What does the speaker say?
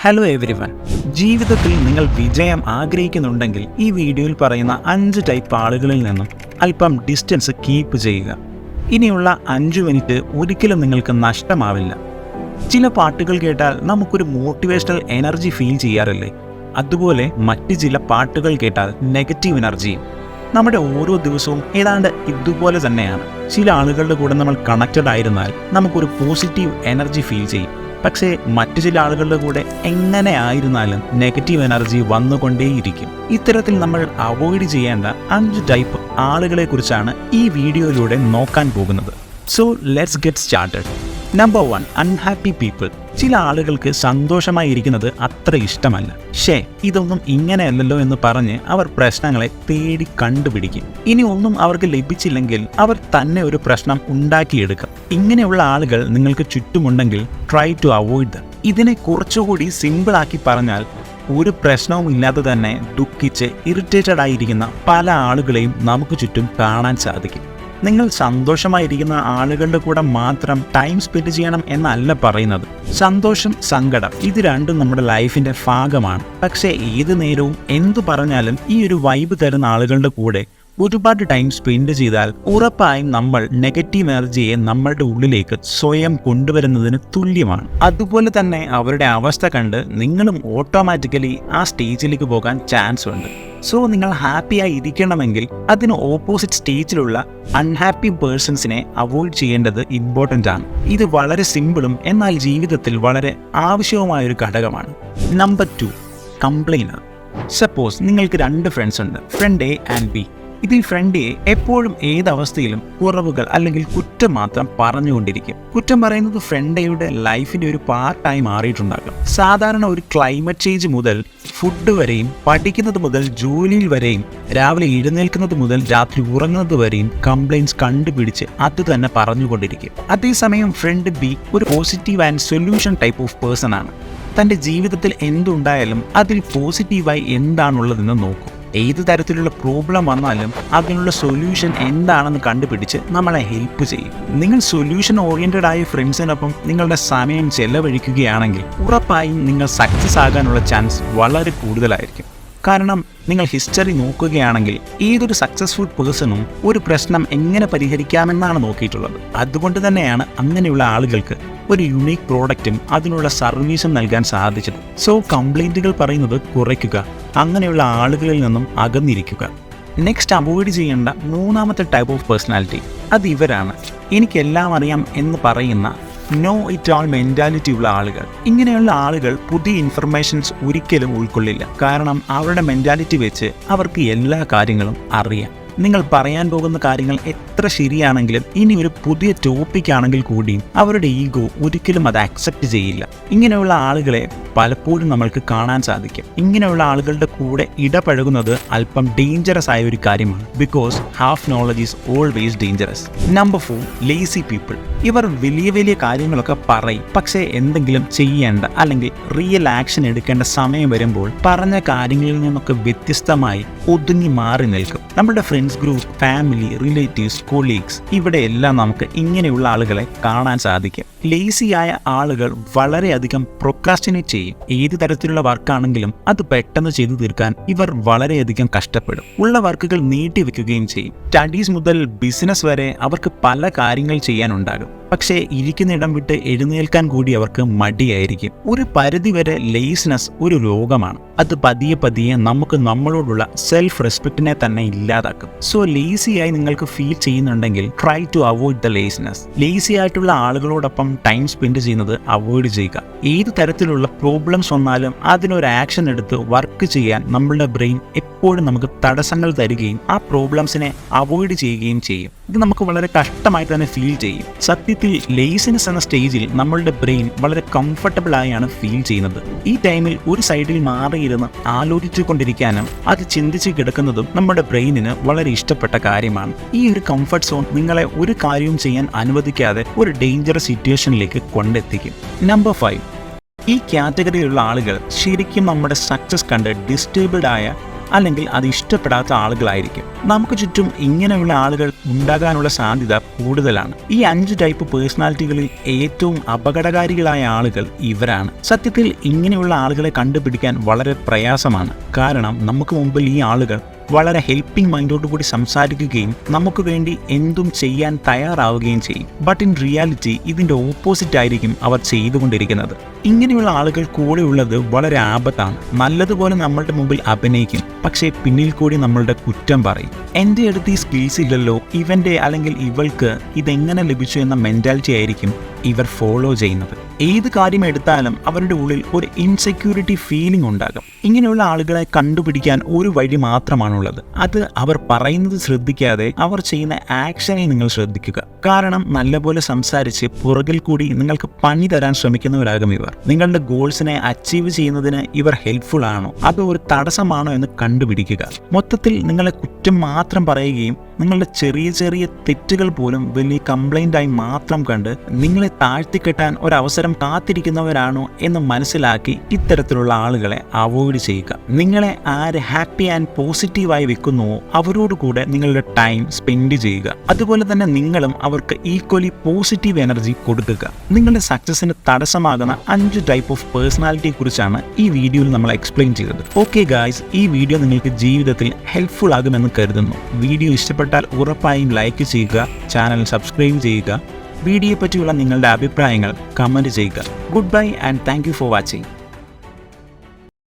Hello everyone. ജീവിതത്തിൽ നിങ്ങൾ വിജയം ആഗ്രഹിക്കുന്നുണ്ടെങ്കിൽ ഈ വീഡിയോയിൽ പറയുന്ന 5 ടൈപ്പ് ആളുകളിൽ നിന്നും അല്പം ഡിസ്റ്റൻസ് കീപ്പ് ചെയ്യുക. ഇനിയുള്ള 5 മിനിറ്റ് ഒരിക്കലും നിങ്ങൾക്ക് നഷ്ടമാവില്ല. ചില പാട്ടുകൾ കേട്ടാൽ നമുക്കൊരു മോട്ടിവേഷണൽ എനർജി ഫീൽ ചെയ്യാറില്ലേ? അതുപോലെ മറ്റ് ചില പാട്ടുകൾ കേട്ടാൽ നെഗറ്റീവ് എനർജിയും. നമ്മുടെ ഓരോ ദിവസവും ഏതാണ്ട് ഇതുപോലെ തന്നെയാണ്. ചില ആളുകളുടെ കൂടെ നമ്മൾ കണക്റ്റഡ് ആയിരുന്നാൽ നമുക്കൊരു പോസിറ്റീവ് എനർജി ഫീൽ ചെയ്യും. പക്ഷേ മറ്റു ചില ആളുകളുടെ കൂടെ എങ്ങനെ ആയിരുന്നാലും നെഗറ്റീവ് എനർജി വന്നുകൊണ്ടേയിരിക്കും. ഇത്തരത്തിൽ നമ്മൾ അവോയ്ഡ് ചെയ്യേണ്ട 5 ടൈപ്പ് ആളുകളെ കുറിച്ചാണ് ഈ വീഡിയോയിലൂടെ നോക്കാൻ പോകുന്നത്. So let's get started. Number 1, unhappy people. ചില ആളുകൾക്ക് സന്തോഷമായിരിക്കുന്നത് അത്ര ഇഷ്ടമല്ല. ഇതൊന്നും ഇങ്ങനെയല്ലല്ലോ എന്ന് പറഞ്ഞ് അവർ പ്രശ്നങ്ങളെ തേടി കണ്ടുപിടിക്കും. ഇനി ഒന്നും അവർക്ക് ലഭിച്ചില്ലെങ്കിൽ അവർ തന്നെ ഒരു പ്രശ്നം ഉണ്ടാക്കിയെടുക്കും. ഇങ്ങനെയുള്ള ആളുകൾ നിങ്ങൾക്ക് ചുറ്റുമുണ്ടെങ്കിൽ ട്രൈ ടു അവോയ്ഡ് ദം. ഇതിനെ കുറച്ചുകൂടി സിമ്പിളാക്കി പറഞ്ഞാൽ, ഒരു പ്രശ്നവും ഇല്ലാതെ തന്നെ ദുഃഖിച്ച് ഇറിറ്റേറ്റഡ് ആയിരിക്കുന്ന പല ആളുകളെയും നമുക്ക് ചുറ്റും കാണാൻ സാധിക്കും. നിങ്ങൾ സന്തോഷമായിരിക്കുന്ന ആളുകളുടെ കൂടെ മാത്രം ടൈം സ്പെൻഡ് ചെയ്യണം എന്നല്ല പറയുന്നത്. സന്തോഷം, സങ്കടം ഇത് രണ്ടും നമ്മുടെ ലൈഫിന്റെ ഭാഗമാണ്. പക്ഷേ ഏത് നേരവും എന്തു പറഞ്ഞാലും ഈ ഒരു വൈബ് തരുന്ന ആളുകളുടെ കൂടെ ഒരുപാട് ടൈം സ്പെൻഡ് ചെയ്താൽ ഉറപ്പായും നമ്മൾ നെഗറ്റീവ് എനർജിയെ നമ്മളുടെ ഉള്ളിലേക്ക് സ്വയം കൊണ്ടുവരുന്നതിന് തുല്യമാണ്. അതുപോലെ തന്നെ അവരുടെ അവസ്ഥ കണ്ട് നിങ്ങളും ഓട്ടോമാറ്റിക്കലി ആ സ്റ്റേജിലേക്ക് പോകാൻ ചാൻസ് ഉണ്ട്. സോ നിങ്ങൾ ഹാപ്പിയായി ഇരിക്കണമെങ്കിൽ അതിന് ഓപ്പോസിറ്റ് സ്റ്റേജിലുള്ള അൺഹാപ്പി പേഴ്സൺസിനെ അവോയ്ഡ് ചെയ്യേണ്ടത് ഇമ്പോർട്ടൻ്റ് ആണ്. ഇത് വളരെ സിമ്പിളും എന്നാൽ ജീവിതത്തിൽ വളരെ ആവശ്യവുമായൊരു ഘടകമാണ്. നമ്പർ 2, കംപ്ലൈനർ. സപ്പോസ് നിങ്ങൾക്ക് 2 ഫ്രണ്ട്സ് ഉണ്ട്, ഫ്രണ്ട് എ ആൻഡ് ബി. ഇതിൽ ഫ്രണ്ട് എ എപ്പോഴും ഏതവസ്ഥയിലും കുറവുകൾ അല്ലെങ്കിൽ കുറ്റം മാത്രം പറഞ്ഞുകൊണ്ടിരിക്കും. കുറ്റം പറയുന്നത് ഫ്രണ്ട് എയുടെ ലൈഫിൻ്റെ ഒരു പാർട്ടായി മാറിയിട്ടുണ്ടാകും. സാധാരണ ഒരു ക്ലൈമറ്റ് ചേഞ്ച് മുതൽ ഫുഡ് വരെയും, പഠിക്കുന്നത് മുതൽ ജോലിയിൽ വരെയും, രാവിലെ എഴുന്നേൽക്കുന്നത് മുതൽ രാത്രി ഉറങ്ങുന്നത് വരെയും കംപ്ലൈൻറ്റ്സ് കണ്ടുപിടിച്ച് അത് തന്നെ പറഞ്ഞുകൊണ്ടിരിക്കും. അതേസമയം ഫ്രണ്ട് ബി ഒരു positive and solution type of person ആണ്. തൻ്റെ ജീവിതത്തിൽ എന്തുണ്ടായാലും അതിൽ പോസിറ്റീവായി എന്താണുള്ളതെന്ന് നോക്കും. ഏത് തരത്തിലുള്ള പ്രോബ്ലം വന്നാലും അതിനുള്ള സൊല്യൂഷൻ എന്താണെന്ന് കണ്ടുപിടിച്ച് നമ്മളെ ഹെൽപ്പ് ചെയ്യും. നിങ്ങൾ സൊല്യൂഷൻ ഓറിയൻറ്റഡ് ആയ ഫ്രണ്ട്സിനൊപ്പം നിങ്ങളുടെ സമയം ചെലവഴിക്കുകയാണെങ്കിൽ ഉറപ്പായും നിങ്ങൾ സക്സസ് ആകാനുള്ള ചാൻസ് വളരെ കൂടുതലായിരിക്കും. കാരണം നിങ്ങൾ ഹിസ്റ്ററി നോക്കുകയാണെങ്കിൽ ഏതൊരു സക്സസ്ഫുൾ പേഴ്സണും ഒരു പ്രശ്നം എങ്ങനെ പരിഹരിക്കാമെന്നാണ് നോക്കിയിട്ടുള്ളത്. അതുകൊണ്ട് തന്നെയാണ് അങ്ങനെയുള്ള ആളുകൾക്ക് ഒരു യുണീക്ക് പ്രോഡക്റ്റും അതിനുള്ള സർവീസും നൽകാൻ സാധിച്ചത്. സോ കംപ്ലൈൻറ്റുകൾ പറയുന്നത് കുറയ്ക്കുക, അങ്ങനെയുള്ള ആളുകളിൽ നിന്നും അകന്നിരിക്കുക. നെക്സ്റ്റ് അവോയ്ഡ് ചെയ്യേണ്ട 3ാമത്തെ ടൈപ്പ് ഓഫ് പേഴ്സണാലിറ്റി അത് ഇവരാണ്. എനിക്കെല്ലാം അറിയാം എന്ന് പറയുന്ന നോ ഇറ്റ് ഓൾ മെൻറ്റാലിറ്റി ഉള്ള ആളുകൾ. ഇങ്ങനെയുള്ള ആളുകൾ പുതിയ ഇൻഫർമേഷൻസ് ഒരിക്കലും ഉൾക്കൊള്ളില്ല. കാരണം അവരുടെ മെൻറ്റാലിറ്റി വെച്ച് അവർക്ക് എല്ലാ കാര്യങ്ങളും അറിയാം. നിങ്ങൾ പറയാൻ പോകുന്ന കാര്യങ്ങൾ എത്ര ശരിയാണെങ്കിലും ഇനി ഒരു പുതിയ ടോപ്പിക് ആണെങ്കിൽ കൂടിയും അവരുടെ ഈഗോ ഒരിക്കലും അത് അക്സെപ്റ്റ് ചെയ്യില്ല. ഇങ്ങനെയുള്ള ആളുകളെ പലപ്പോഴും നമ്മൾക്ക് കാണാൻ സാധിക്കും. ഇങ്ങനെയുള്ള ആളുകളുടെ കൂടെ ഇടപഴകുന്നത് അല്പം ഡേഞ്ചറസ് ആയ ഒരു കാര്യമാണ്. Because half knowledge is always dangerous. Number 4, lazy people. ഇവർ വലിയ വലിയ കാര്യങ്ങളൊക്കെ പറയും, പക്ഷേ എന്തെങ്കിലും ചെയ്യേണ്ട അല്ലെങ്കിൽ റിയൽ ആക്ഷൻ എടുക്കേണ്ട സമയം വരുമ്പോൾ പറഞ്ഞ കാര്യങ്ങളിൽ നിന്നൊക്കെ വ്യത്യസ്തമായി ഒതുങ്ങി മാറി നിൽക്കും. നമ്മുടെ friends group, family, relatives, colleagues ഇവിടെയെല്ലാം നമുക്ക് ഇങ്ങനെയുള്ള ആളുകളെ കാണാൻ സാധിക്കും. ലേസിയായ ആളുകൾ വളരെയധികം പ്രൊക്രാസ്റ്റിനേറ്റ് ചെയ്യും. ഏത് തരത്തിലുള്ള വർക്കാണെങ്കിലും അത് പെട്ടെന്ന് ചെയ്തു തീർക്കാൻ ഇവർ വളരെയധികം കഷ്ടപ്പെടും. ഉള്ള വർക്കുകൾ നീട്ടിവെക്കുകയും ചെയ്യും. സ്റ്റഡീസ് മുതൽ ബിസിനസ് വരെ അവർക്ക് പല കാര്യങ്ങൾ ചെയ്യാനുണ്ടാകും. പക്ഷേ ഇരിക്കുന്നിടം വിട്ട് എഴുന്നേൽക്കാൻ കൂടി അവർക്ക് മടിയായിരിക്കും. ഒരു പരിധിവരെ ലേസിനെസ് ഒരു രോഗമാണ്. അത് പതിയെ പതിയെ നമുക്ക് നമ്മളോടുള്ള സെൽഫ് റെസ്പെക്റ്റിനെ തന്നെ ഇല്ലാതാക്കും. സോ ലേസിയായി നിങ്ങൾക്ക് ഫീൽ ചെയ്യുന്നുണ്ടെങ്കിൽ try to avoid the laziness. Lazy ആയിട്ടുള്ള ആളുകളോടൊപ്പം ടൈം സ്പെൻഡ് ചെയ്യുന്നത് അവോയ്ഡ് ചെയ്യുക. ഏത് തരത്തിലുള്ള പ്രോബ്ലംസ് വന്നാലും അതിനൊരു ആക്ഷൻ എടുത്ത് വർക്ക് ചെയ്യാൻ നമ്മളുടെ ബ്രെയിൻ എപ്പോഴും നമുക്ക് തടസ്സങ്ങൾ തരികയും ആ പ്രോബ്ലംസിനെ അവോയ്ഡ് ചെയ്യുകയും ചെയ്യും. ഇത് നമുക്ക് വളരെ കഷ്ടമായി തന്നെ ഫീൽ ചെയ്യും. സത്യത്തിൽ ലേസിനെസ് എന്ന സ്റ്റേജിൽ നമ്മളുടെ ബ്രെയിൻ വളരെ കംഫർട്ടബിൾ ആയാണ് ഫീൽ ചെയ്യുന്നത്. ഈ ടൈമിൽ ഒരു സൈഡിൽ മാറിയിരുന്ന് ആലോചിച്ചു കൊണ്ടിരിക്കാനും അത് ചിന്തിച്ച് കിടക്കുന്നതും നമ്മുടെ ബ്രെയിനിന് വളരെ ഇഷ്ടപ്പെട്ട കാര്യമാണ്. ഈ ഒരു കംഫർട്ട് സോൺ നിങ്ങളെ ഒരു കാര്യവും ചെയ്യാൻ അനുവദിക്കാതെ ഒരു ഡേഞ്ചറസ് സിറ്റുവേഷനിലേക്ക് കൊണ്ടെത്തിക്കും. നമ്പർ 5, ഈ കാറ്റഗറിയിലുള്ള ആളുകൾ ശരിക്കും നമ്മുടെ സക്സസ് കണ്ട് ഡിസ്റ്റർബ്ഡ് ആയ അല്ലെങ്കിൽ അത് ഇഷ്ടപ്പെടാത്ത ആളുകളായിരിക്കും. നമുക്ക് ചുറ്റും ഇങ്ങനെയുള്ള ആളുകൾ ഉണ്ടാകാനുള്ള സാധ്യത കൂടുതലാണ്. ഈ 5 ടൈപ്പ് പേഴ്സണാലിറ്റികളിൽ ഏറ്റവും അപകടകാരികളായ ആളുകൾ ഇവരാണ്. സത്യത്തിൽ ഇങ്ങനെയുള്ള ആളുകളെ കണ്ടുപിടിക്കാൻ വളരെ പ്രയാസമാണ്. കാരണം നമുക്ക് മുമ്പിൽ ഈ ആളുകൾ വളരെ ഹെൽപ്പിംഗ് മൈൻഡോടുകൂടി സംസാരിക്കുകയും നമുക്ക് വേണ്ടി എന്തും ചെയ്യാൻ തയ്യാറാവുകയും ചെയ്യും. ബട്ട് ഇൻ റിയാലിറ്റി ഇതിൻ്റെ ഓപ്പോസിറ്റ് ആയിരിക്കും അവർ ചെയ്തുകൊണ്ടിരിക്കുന്നത്. ഇങ്ങനെയുള്ള ആളുകൾ കൂടെയുള്ളത് വളരെ ആപത്താണ്. നല്ലതുപോലെ നമ്മളുടെ മുമ്പിൽ അഭിനയിക്കും, പക്ഷേ പിന്നിൽ കൂടി നമ്മളുടെ കുറ്റം പറയും. എൻ്റെ അടുത്ത് ഈ സ്കിൽസ് ഇല്ലല്ലോ, ഇവൻ്റെ അല്ലെങ്കിൽ ഇവൾക്ക് ഇതെങ്ങനെ ലഭിച്ചു എന്ന മെൻറ്റാലിറ്റി ആയിരിക്കും ഇവർ ഫോളോ ചെയ്യുന്നത്. ഏത് കാര്യം എടുത്താലും അവരുടെ ഉള്ളിൽ ഒരു ഇൻസെക്യൂരിറ്റി ഫീലിംഗ് ഉണ്ടാകും. ഇങ്ങനെയുള്ള ആളുകളെ കണ്ടുപിടിക്കാൻ ഒരു വഴി മാത്രമാണുള്ളത്. അത് അവർ പറയുന്നത് ശ്രദ്ധിക്കാതെ അവർ ചെയ്യുന്ന ആക്ഷനെ നിങ്ങൾ ശ്രദ്ധിക്കുക. കാരണം നല്ലപോലെ സംസാരിച്ച് പുറകിൽ കൂടി നിങ്ങൾക്ക് പണി തരാൻ ശ്രമിക്കുന്നവരാകും ഇവർ. നിങ്ങളുടെ ഗോൾസിനെ അച്ചീവ് ചെയ്യുന്നതിന് ഇവർ ഹെൽപ്ഫുൾ ആണോ അതോ ഒരു തടസ്സമാണോ എന്ന് കണ്ടുപിടിക്കുക. മൊത്തത്തിൽ നിങ്ങളെ കുറ്റം മാത്രം പറയുകയും നിങ്ങളുടെ ചെറിയ ചെറിയ തെറ്റുകൾ പോലും വലിയ കംപ്ലൈൻ്റായി മാത്രം കണ്ട് നിങ്ങളെ താഴ്ത്തിക്കെട്ടാൻ ഒരവസരം കാത്തിരിക്കുന്നവരാണോ എന്ന് മനസ്സിലാക്കി ഇത്തരത്തിലുള്ള ആളുകളെ അവോയ്ഡ് ചെയ്യുക. നിങ്ങളെ ആര് ഹാപ്പി ആൻഡ് പോസിറ്റീവായി വെക്കുന്നുവോ അവരോടുകൂടെ നിങ്ങളുടെ ടൈം സ്പെൻഡ് ചെയ്യുക. അതുപോലെ തന്നെ നിങ്ങളും അവർക്ക് ഈക്വലി പോസിറ്റീവ് എനർജി കൊടുക്കുക. നിങ്ങളുടെ സക്സസിന് തടസ്സമാകുന്ന 5 ടൈപ്പ് ഓഫ് പേഴ്സണാലിറ്റിയെ കുറിച്ചാണ് ഈ വീഡിയോയിൽ നമ്മൾ എക്സ്പ്ലെയിൻ ചെയ്തത്. ഓക്കെ ഗായ്സ്, ഈ വീഡിയോ നിങ്ങൾക്ക് ജീവിതത്തിൽ ഹെൽപ്ഫുൾ ആകുമെന്ന് കരുതുന്നു. വീഡിയോ ഇഷ്ടപ്പെട്ടാൽ ഉറപ്പായും ലൈക്ക് ചെയ്യുക, ചാനൽ സബ്സ്ക്രൈബ് ചെയ്യുക. വീഡിയോയെ പറ്റിയുള്ള നിങ്ങളുടെ അഭിപ്രായങ്ങൾ കമൻറ്റ് ചെയ്യുക. Good bye and thank you for watching.